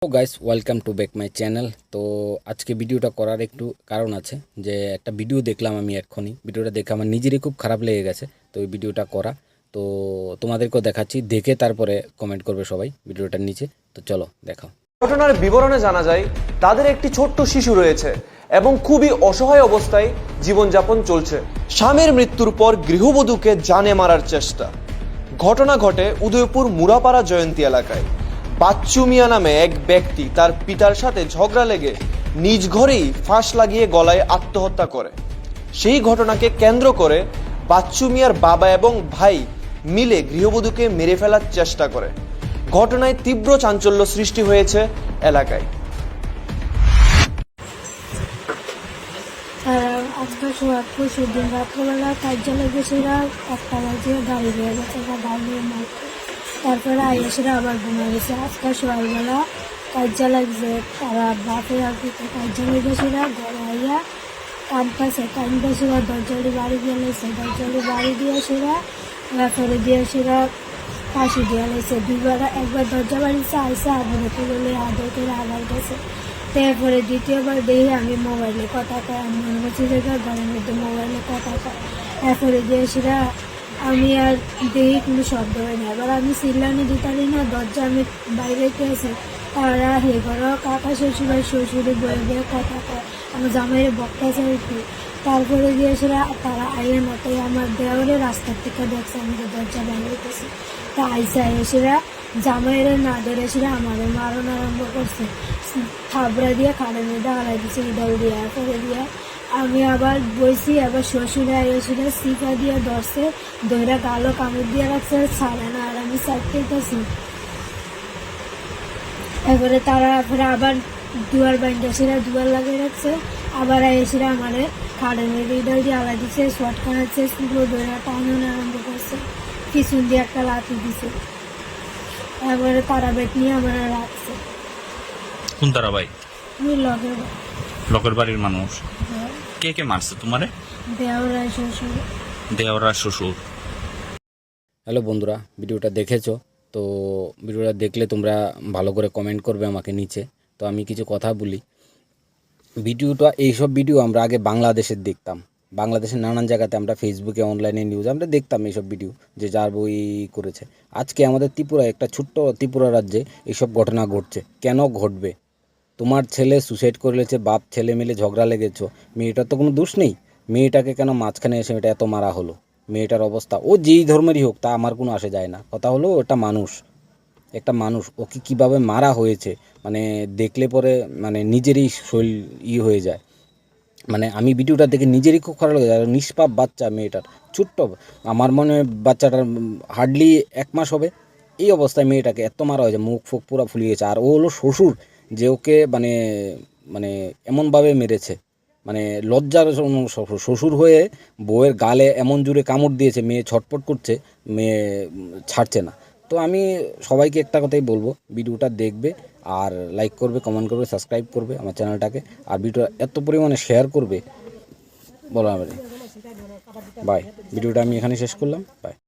তো guys welcome to back my channel. তো আজকে ভিডিওটা করার একটু কারণ আছে, যে একটা ভিডিও দেখলাম আমি এক্ষুনি। ভিডিওটা দেখে আমার নিজেরই খুব খারাপ লেগে গেছে। তো এই ভিডিওটা করা, তো তোমাদেরকেও দেখাচ্ছি, দেখে তারপরে কমেন্ট করবে সবাই ভিডিওটার নিচে। তো চলো দেখাও। ঘটনার বিবরণে জানা যায় তাদের একটি ছোট্ট শিশু রয়েছে এবং খুবই অসহায় অবস্থায় জীবনযাপন চলছে। স্বামীর মৃত্যুর পর গৃহবধূকে জানে মারার চেষ্টা। ঘটনা ঘটে উদয়পুর মুরাপাড়া জয়ন্তী এলাকায়। বাচ্চু মিয়া নামে এক ব্যক্তি তার পিতার সাথে ঝগড়া লেগে নিজ ঘরেই ফাঁস লাগিয়ে গলায় আত্মহত্যা করে। সেই ঘটনাকে কেন্দ্র করে বাচ্চু মিয়ার বাবা এবং ভাই মিলে গৃহবধূকে মেরে ফেলার চেষ্টা করে। ঘটনায় তীব্র চাঞ্চল্য সৃষ্টি হয়েছে এলাকায়। আজকাল পরশু দিন রাত্রেবেলা কার্যালয় গেছিরা, একটা বাজে গাড়ি নিয়ে গেছে বা গাড়ির মাঠ, তারপরে আইসেরা আবার ঘুমিয়ে গেছে। আজকাল সকালবেলা কার্যালয় যে তারা বাপের আগে কার্যালয় গেছিরা, ঘরে আইয়া কান পাশিরা দরজালি বাড়ি দিয়ে লেছে, দরজালি বাড়ি দিয়েছিরা, তারপরে দিয়েছিরা ফাঁসি দিয়ে লেছে। দুবার একবার দরজা বাড়িছে আইসে আগুনে বলে আদর করে আবার গেছে। তারপরে দ্বিতীয়বার দেখি আমি মোবাইলে কথা কয়, আমি মনে করছি যে ঘরের মধ্যে মোবাইলে কথা কয়। তারপরে দিয়েছিরা আমি আর দেখি কোনো শব্দ হয় না। এবার আমি চিল্লানি দিতারি না, দরজা আমি বাইরে পেয়েছি। তারা হে ঘর কাকা শ্বশুর আর শ্বশুরে বয়ে বয়ে কথা কয়, আমার জামাইয়ের বক্তাছে একটু। তারপরে দিয়েছিরা তারা আইয়ের মতোই আমার দেওয়ারে রাস্তার থেকে দেখছে আমি যে দরজা বাইরে পেয়েছি। তা আইসা এসেরা জামাইয়ের না ধরেছিরা আমাদের মারণ আরম্ভ করছে। থাবড়া দিয়ে খাড়ে মেয়েটা হারাই দিচ্ছে দৌড়িয়া করে দিয়ে। আমি আবার বইছি, আবার শ্বশুরে এসে সিফা দিয়ে ধরছে, দইরা গালো কামড় দিয়ে রাখছে, ছাড়ে না। আর আমি চাইতেছি। এবারে তারা আবার দুয়ার বাইন্ডাসিরা দুয়ার লাগিয়ে রাখছে, আবার এসে আমারে খাড়ে মেয়েটা দিয়ে হারাই দিচ্ছে, শর্ট কানাচ্ছে, পুরো দইরা টানানো আরম্ভ করছে, পিছন দিয়ে একটা লাথি দিছে। এবারে তারা বেট নিয়ে আমার রাখছে। কোন তারা ভাই? আমি লোকের বাড়ির মানুষ। কে কে মারছে তোমারে? দেওরা শ্বশুর। দেওরা শ্বশুর। হ্যালো বন্ধুরা, ভিডিওটা দেখেছো? তো ভিডিওটা দেখলে তোমরা ভালো করে কমেন্ট করবে আমাকে নিচে। তো আমি কিছু কথা বলি। ভিডিওটা, এইসব ভিডিও আমরা আগে বাংলাদেশের দেখতাম, বাংলাদেশের নানান জায়গাতে আমরা ফেসবুকে অনলাইনে নিউজ আমরা দেখতাম এইসব ভিডিও, যে যার বই করেছে। আজকে আমাদের ত্রিপুরায়, একটা ছোট্ট ত্রিপুরা রাজ্যে এইসব ঘটনা ঘটছে। কেন ঘটবে? তোমার ছেলে সুসাইড করেছে, বাপ ছেলে মিলে ঝগড়া লেগেছো, মেয়েটার তো কোনো দোষ নেই। মেয়েটাকে কেন মাঝখানে এসে এটা এত মারা হলো? মেয়েটার অবস্থা, ও যেই ধর্মেরই হোক, তা আমার কোনো আসে যায় না। কথা হলো ওটা মানুষ, একটা মানুষ, ওকে কীভাবে মারা হয়েছে মানে দেখলে পরে মানে নিজেরই শরীর হয়ে যায়। মানে আমি ভিডিওটা দেখে নিজেরই খুব খারাপ লাগে। আর নিষ্পাপ বাচ্চা, মেয়েটার ছোট্ট, আমার মনে হয় বাচ্চাটার হার্ডলি 1 মাস হবে। এই অবস্থায় মেয়েটাকে এত মারা হয়েছে, মুখ ফুক পুরো ফুলিয়ে গেছে। আর ও হলো শ্বশুর, যে ওকে মানে মানে এমনভাবে মেরেছে, মানে লজ্জার শ্বশুর হয়ে বউয়ের গালে এমন জোরে কামড় দিয়েছে, মেয়ে ছটপট করছে, মেয়ে ছাড়ছে না। তো আমি সবাইকে একটা কথাই বলবো, ভিডিওটা দেখবে আর লাইক করবে, কমেন্ট করবে, সাবস্ক্রাইব করবে আমার চ্যানেলটাকে, আর ভিডিওটা এত পরিমাণে শেয়ার করবে বলো আমাদের। বাই, ভিডিওটা আমি এখানে শেষ করলাম। বাই।